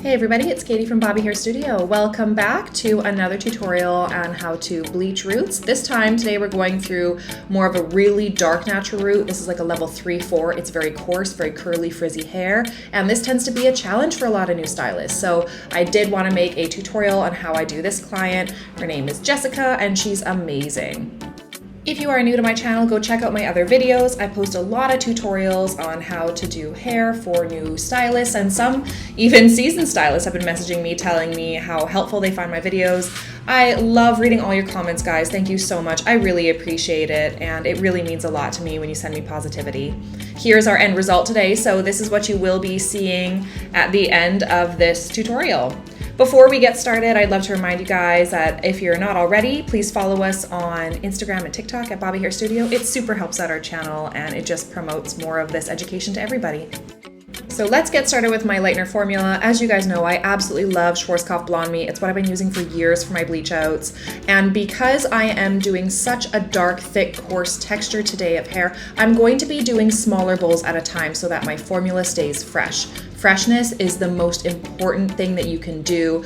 Hey everybody, it's Katie from Bobby Hair Studio. Welcome back to another tutorial on how to bleach roots. This time, today we're going through more of a really dark natural root. This is like a level 3-4. It's very coarse, very curly, frizzy hair, and this tends to be a challenge for a lot of new stylists. So I did want to make a tutorial on how I do this client. Her name is Jessica, and she's amazing. If you are new to my channel, go check out my other videos. I post a lot of tutorials on how to do hair for new stylists, and some even seasoned stylists have been messaging me telling me how helpful they find my videos. I love reading all your comments, guys. Thank you so much. I really appreciate it, and it really means a lot to me when you send me positivity. Here's our end result today. So this is what you will be seeing at the end of this tutorial. Before we get started, I'd love to remind you guys that if you're not already, please follow us on Instagram and TikTok at Bobby Hair Studio. It super helps out our channel and it just promotes more of this education to everybody. So let's get started with my Lightener formula. As you guys know, I absolutely love Schwarzkopf Blonde Me. It's what I've been using for years for my bleach outs. And because I am doing such a dark, thick, coarse texture today of hair, I'm going to be doing smaller bowls at a time so that my formula stays fresh. Freshness is the most important thing that you can do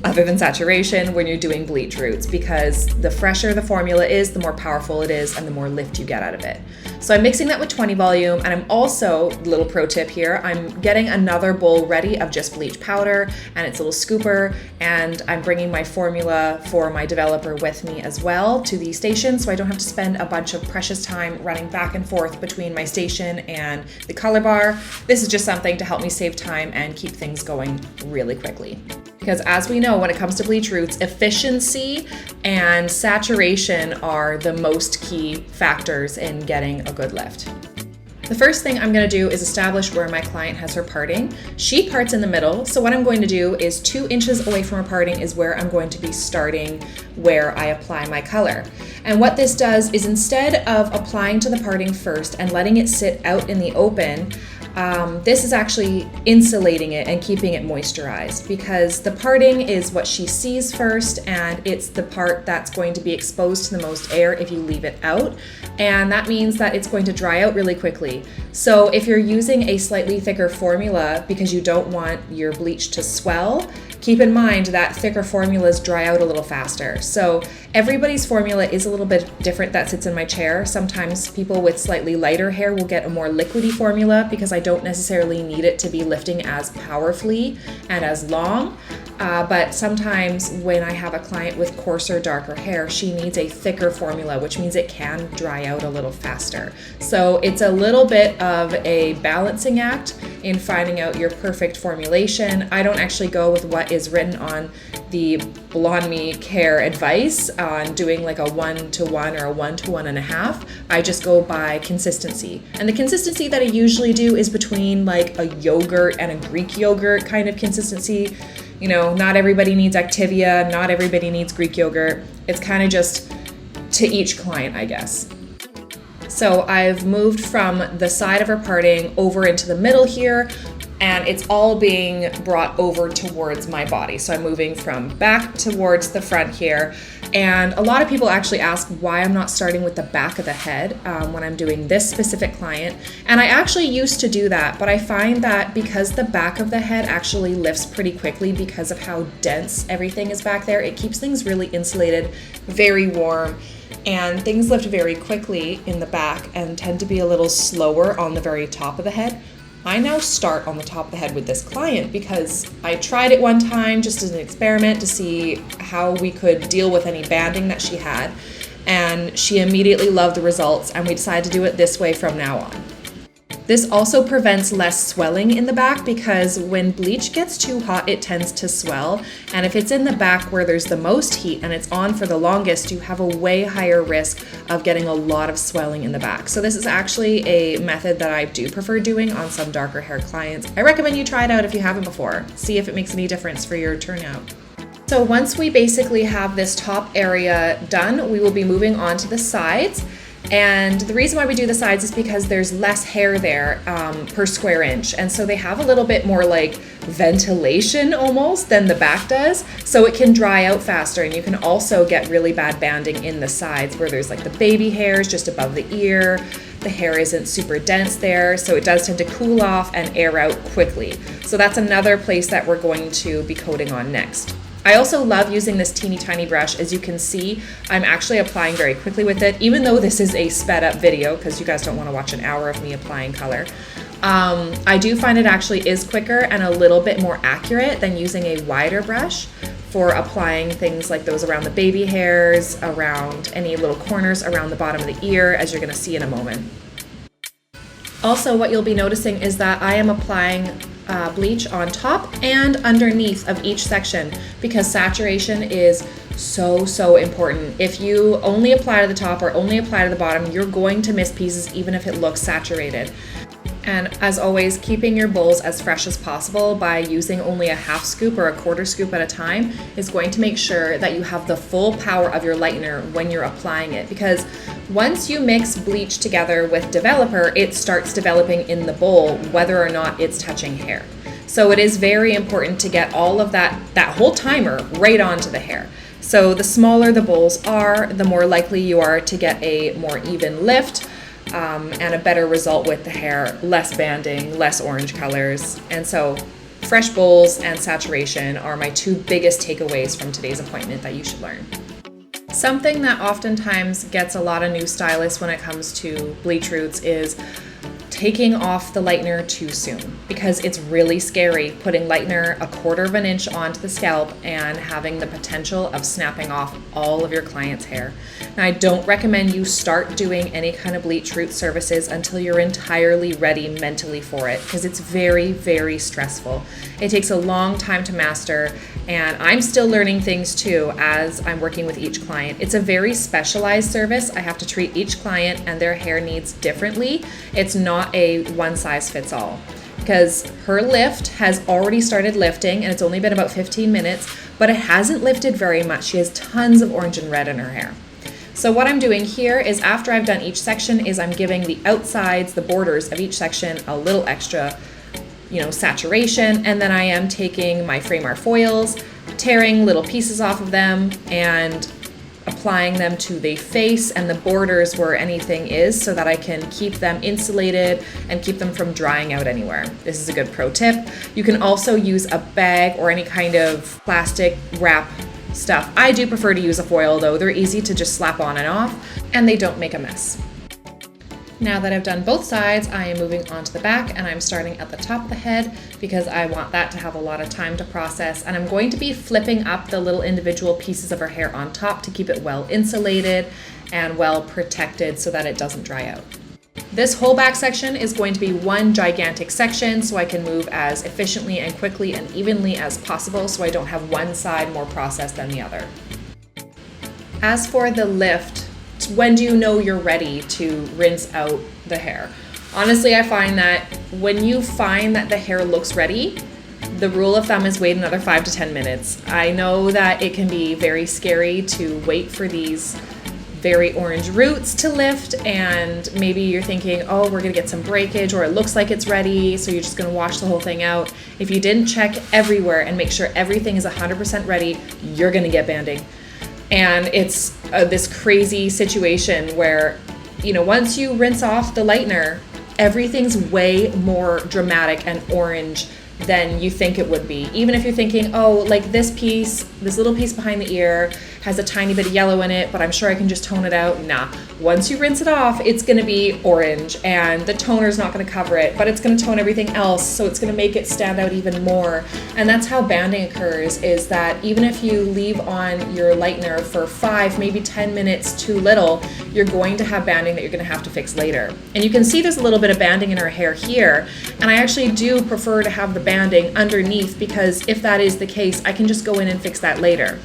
other than saturation when you're doing bleach roots, because the fresher the formula is, the more powerful it is and the more lift you get out of it. So I'm mixing that with 20 volume, and I'm also, little pro tip here, I'm getting another bowl ready of just bleach powder and its little scooper, and I'm bringing my formula for my developer with me as well to the station, so I don't have to spend a bunch of precious time running back and forth between my station and the color bar. This is just something to help me save time and keep things going really quickly. Because as we know, when it comes to bleach roots, efficiency and saturation are the most key factors in getting a good lift. The first thing I'm going to do is establish where my client has her parting. She parts in the middle, so what I'm going to do is 2 inches away from her parting is where I'm going to be starting where I apply my color. And what this does is, instead of applying to the parting first and letting it sit out in the open, this is actually insulating it and keeping it moisturized, because the parting is what she sees first, and it's the part that's going to be exposed to the most air if you leave it out, and that means that it's going to dry out really quickly. So if you're using a slightly thicker formula because you don't want your bleach to swell, keep in mind that thicker formulas dry out a little faster. So everybody's formula is a little bit different that sits in my chair. Sometimes people with slightly lighter hair will get a more liquidy formula because I don't necessarily need it to be lifting as powerfully and as long. But sometimes when I have a client with coarser, darker hair, she needs a thicker formula, which means it can dry out a little faster. So it's a little bit of a balancing act in finding out your perfect formulation. I don't actually go with what is written on the Blonde Me Care advice on doing like a 1-to-1 or a 1-to-1.5. I just go by consistency. And the consistency that I usually do is between like a yogurt and a Greek yogurt kind of consistency. You know, not everybody needs Activia, not everybody needs Greek yogurt. It's kind of just to each client, I guess. So I've moved from the side of her parting over into the middle here, and it's all being brought over towards my body. So I'm moving from back towards the front here. And a lot of people actually ask why I'm not starting with the back of the head when I'm doing this specific client. And I actually used to do that, but I find that because the back of the head actually lifts pretty quickly because of how dense everything is back there, it keeps things really insulated, very warm, and things lift very quickly in the back and tend to be a little slower on the very top of the head. I now start on the top of the head with this client because I tried it one time just as an experiment to see how we could deal with any banding that she had, and she immediately loved the results, and we decided to do it this way from now on. This also prevents less swelling in the back, because when bleach gets too hot, it tends to swell. And if it's in the back where there's the most heat and it's on for the longest, you have a way higher risk of getting a lot of swelling in the back. So this is actually a method that I do prefer doing on some darker hair clients. I recommend you try it out if you haven't before. See if it makes any difference for your turnout. So once we basically have this top area done, we will be moving on to the sides. And the reason why we do the sides is because there's less hair there per square inch. And so they have a little bit more like ventilation almost than the back does. So it can dry out faster. And you can also get really bad banding in the sides where there's like the baby hairs just above the ear. The hair isn't super dense there, so it does tend to cool off and air out quickly. So that's another place that we're going to be coating on next. I also love using this teeny tiny brush. As you can see, I'm actually applying very quickly with it, even though this is a sped up video because you guys don't want to watch an hour of me applying color. I do find it actually is quicker and a little bit more accurate than using a wider brush for applying things like those around the baby hairs, around any little corners around the bottom of the ear, as you're going to see in a moment. Also, what you'll be noticing is that I am applying bleach on top and underneath of each section because saturation is so important. If you only apply to the top or only apply to the bottom, you're going to miss pieces even if it looks saturated. And as always, keeping your bowls as fresh as possible by using only a half scoop or a quarter scoop at a time is going to make sure that you have the full power of your lightener when you're applying it, because once you mix bleach together with developer, it starts developing in the bowl whether or not it's touching hair. So it is very important to get all of that whole timer right onto the hair. So the smaller the bowls are, the more likely you are to get a more even lift, and a better result with the hair, less banding, less orange colors. And so fresh bowls and saturation are my two biggest takeaways from today's appointment that you should learn. Something that oftentimes gets a lot of new stylists when it comes to bleach roots is taking off the lightener too soon, because it's really scary putting lightener 1/4 of an inch onto the scalp and having the potential of snapping off all of your client's hair. Now, I don't recommend you start doing any kind of bleach root services until you're entirely ready mentally for it, because it's very stressful. It takes a long time to master, and I'm still learning things too as I'm working with each client. It's a very specialized service. I have to treat each client and their hair needs differently. It's not a one size fits all, because her lift has already started lifting and it's only been about 15 minutes, but it hasn't lifted very much. She has tons of orange and red in her hair. So what I'm doing here is, after I've done each section, is I'm giving the outsides, the borders of each section, a little extra, saturation, and then I am taking my frame art foils, tearing little pieces off of them and applying them to the face and the borders where anything is, so that I can keep them insulated and keep them from drying out anywhere. This is a good pro tip. You can also use a bag or any kind of plastic wrap stuff. I do prefer to use a foil though. They're easy to just slap on and off and they don't make a mess. Now that I've done both sides, I am moving on to the back, and I'm starting at the top of the head because I want that to have a lot of time to process, and I'm going to be flipping up the little individual pieces of her hair on top to keep it well insulated and well protected so that it doesn't dry out. This whole back section is going to be one gigantic section, so I can move as efficiently and quickly and evenly as possible, so I don't have one side more processed than the other. As for the lift, when do you know you're ready to rinse out the hair? Honestly, I find that when you find that the hair looks ready, the rule of thumb is wait another 5 to 10 minutes. I know that it can be very scary to wait for these very orange roots to lift, and maybe you're thinking, oh, we're gonna get some breakage, or it looks like it's ready, so you're just gonna wash the whole thing out. If you didn't check everywhere and make sure everything is 100% ready, you're gonna get banding. And it's this crazy situation where, once you rinse off the lightener, everything's way more dramatic and orange than you think it would be. Even if you're thinking, oh, like this little piece behind the ear has a tiny bit of yellow in it, but I'm sure I can just tone it out. Nah, once you rinse it off, it's gonna be orange, and the toner's not gonna cover it, but it's gonna tone everything else, so it's gonna make it stand out even more. And that's how banding occurs, is that even if you leave on your lightener for 5, maybe 10 minutes too little, you're going to have banding that you're gonna have to fix later. And you can see there's a little bit of banding in her hair here, and I actually do prefer to have the banding underneath, because if that is the case, I can just go in and fix that later.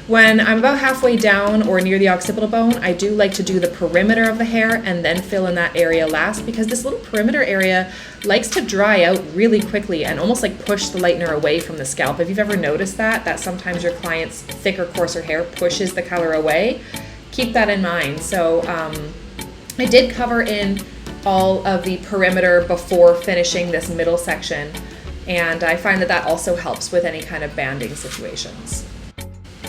When I'm about halfway down or near the occipital bone, I do like to do the perimeter of the hair and then fill in that area last, because this little perimeter area likes to dry out really quickly and almost like push the lightener away from the scalp. If you've ever noticed that sometimes your client's thicker, coarser hair pushes the color away, keep that in mind. So I did cover in all of the perimeter before finishing this middle section, and I find that also helps with any kind of banding situations.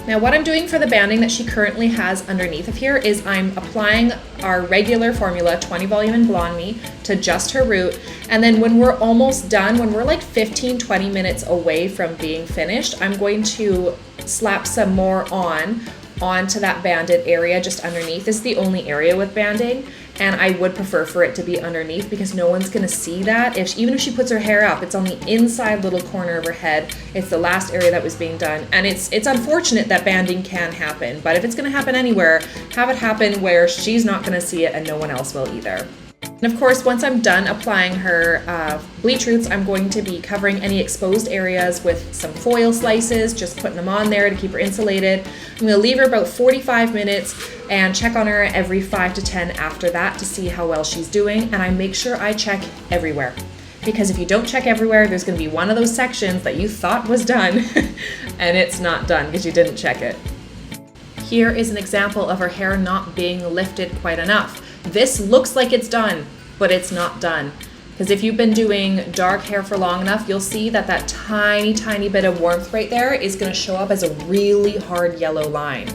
Now what I'm doing for the banding that she currently has underneath of here is I'm applying our regular formula, 20 volume and Blonde Me, to just her root. And then when we're almost done, when we're like 15-20 minutes away from being finished, I'm going to slap some more onto that banded area just underneath. This is the only area with banding, and I would prefer for it to be underneath because no one's gonna see that. Even if she puts her hair up, it's on the inside little corner of her head. It's the last area that was being done, and it's unfortunate that banding can happen, but if it's gonna happen anywhere, have it happen where she's not gonna see it and no one else will either. And of course, once I'm done applying her bleach roots, I'm going to be covering any exposed areas with some foil slices, just putting them on there to keep her insulated. I'm going to leave her about 45 minutes and check on her every 5 to 10 after that to see how well she's doing. And I make sure I check everywhere. Because if you don't check everywhere, there's going to be one of those sections that you thought was done and it's not done because you didn't check it. Here is an example of her hair not being lifted quite enough. This looks like it's done, but it's not done. Because if you've been doing dark hair for long enough, you'll see that that tiny bit of warmth right there is going to show up as a really hard yellow line.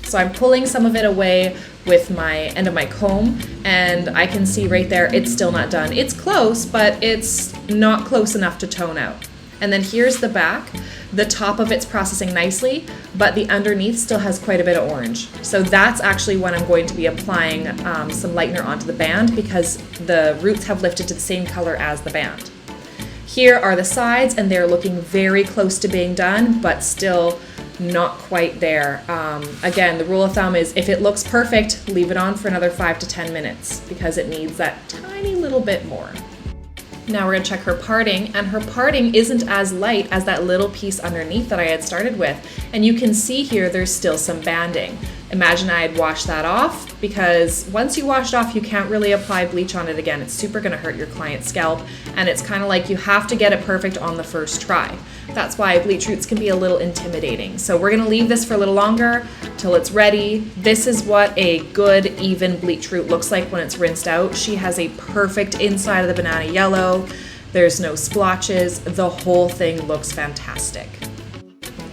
So I'm pulling some of it away with my end of my comb, and I can see right there it's still not done. It's close, but it's not close enough to tone out. And then here's the back. The top of it's processing nicely, but the underneath still has quite a bit of orange. So that's actually when I'm going to be applying some lightener onto the band because the roots have lifted to the same color as the band. Here are the sides, and they're looking very close to being done, but still not quite there. Again, the rule of thumb is if it looks perfect, leave it on for another 5 to 10 minutes because it needs that tiny little bit more. Now we're going to check her parting, and her parting isn't as light as that little piece underneath that I had started with. And you can see here there's still some banding. Imagine I had washed that off, because once you wash it off, you can't really apply bleach on it again. It's super going to hurt your client's scalp, and it's kind of like you have to get it perfect on the first try. That's why bleach roots can be a little intimidating. So we're going to leave this for a little longer till it's ready. This is what a good even bleach root looks like when it's rinsed out. She has a perfect inside of the banana yellow. There's no splotches. The whole thing looks fantastic.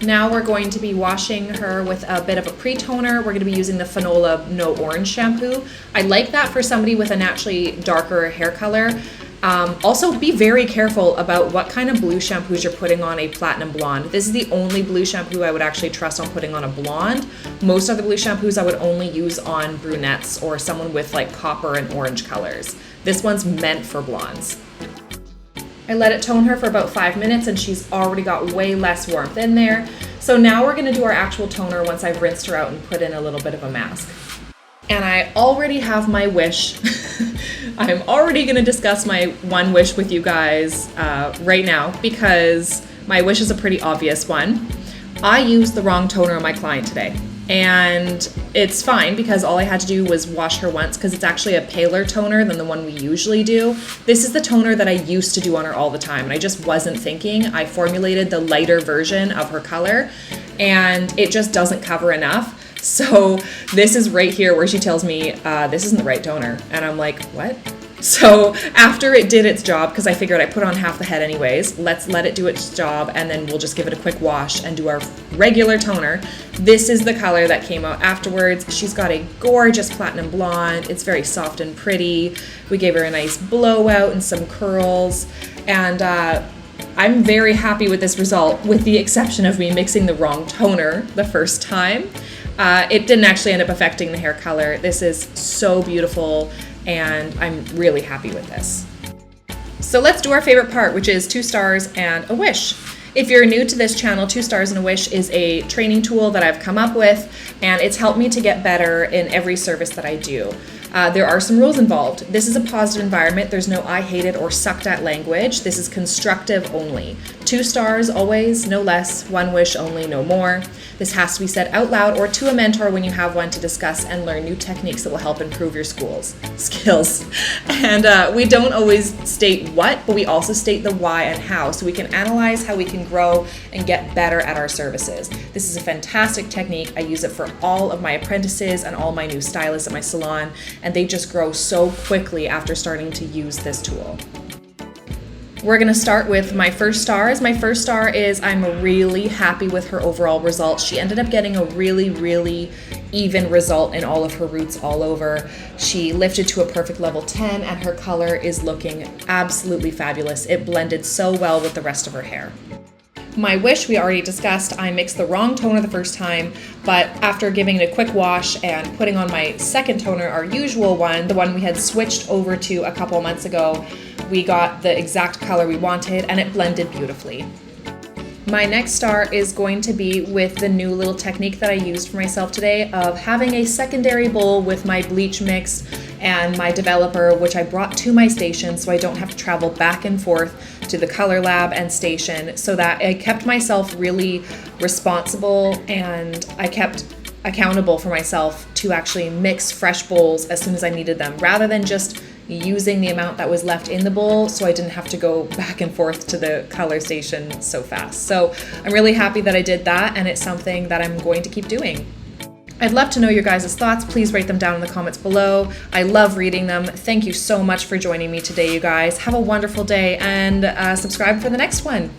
Now we're going to be washing her with a bit of a pre-toner. We're going to be using the Fanola No Orange shampoo. I like that for somebody with a naturally darker hair color. Also, be very careful about what kind of blue shampoos you're putting on a platinum blonde. This is the only blue shampoo I would actually trust on putting on a blonde. Most other blue shampoos I would only use on brunettes or someone with like copper and orange colors. This one's meant for blondes. I let it tone her for about 5 minutes and she's already got way less warmth in there. So now we're gonna do our actual toner once I've rinsed her out and put in a little bit of a mask. And I already have my wish. I'm already gonna discuss my one wish with you guys right now because my wish is a pretty obvious one. I used the wrong toner on my client today. And it's fine because all I had to do was wash her once because it's actually a paler toner than the one we usually do. This is the toner that I used to do on her all the time and I just wasn't thinking. I formulated the lighter version of her color and it just doesn't cover enough. So this is right here where she tells me this isn't the right toner and I'm like, what? So after it did its job, because I figured I put on half the head anyways, let's let it do its job and then we'll just give it a quick wash and do our regular toner. This is the color that came out afterwards. She's got a gorgeous platinum blonde. It's very soft and pretty. We gave her a nice blowout and some curls. And I'm very happy with this result, with the exception of me mixing the wrong toner the first time. It didn't actually end up affecting the hair color. This is so beautiful. And I'm really happy with this. So let's do our favorite part, which is 2 stars and a wish. If you're new to this channel, 2 stars and a wish is a training tool that I've come up with, and it's helped me to get better in every service that I do. There are some rules involved. This is a positive environment. There's no I hate it or sucked at language. This is constructive only. 2 stars always, no less. 1 wish only, no more. This has to be said out loud or to a mentor when you have one to discuss and learn new techniques that will help improve your skills. And we don't always state what, but we also state the why and how, so we can analyze how we can grow and get better at our services. This is a fantastic technique. I use it for all of my apprentices and all my new stylists at my salon, and they just grow so quickly after starting to use this tool. We're gonna start with my first stars. My first star is I'm really happy with her overall results. She ended up getting a really even result in all of her roots all over. She lifted to a perfect level 10 and her color is looking absolutely fabulous. It blended so well with the rest of her hair. My wish, we already discussed. I mixed the wrong toner the first time, but after giving it a quick wash and putting on my second toner, our usual one, the one we had switched over to a couple months ago, we got the exact color we wanted and it blended beautifully. My next star is going to be with the new little technique that I used for myself today of having a secondary bowl with my bleach mix and my developer, which I brought to my station so I don't have to travel back and forth to the color lab and station, so that I kept myself really responsible and I kept accountable for myself to actually mix fresh bowls as soon as I needed them, rather than just using the amount that was left in the bowl, so I didn't have to go back and forth to the color station so fast. So I'm really happy that I did that, and it's something that I'm going to keep doing. I'd love to know your guys' thoughts. Please write them down in the comments below. I love reading them. Thank you so much for joining me today, you guys. Have a wonderful day, and subscribe for the next one.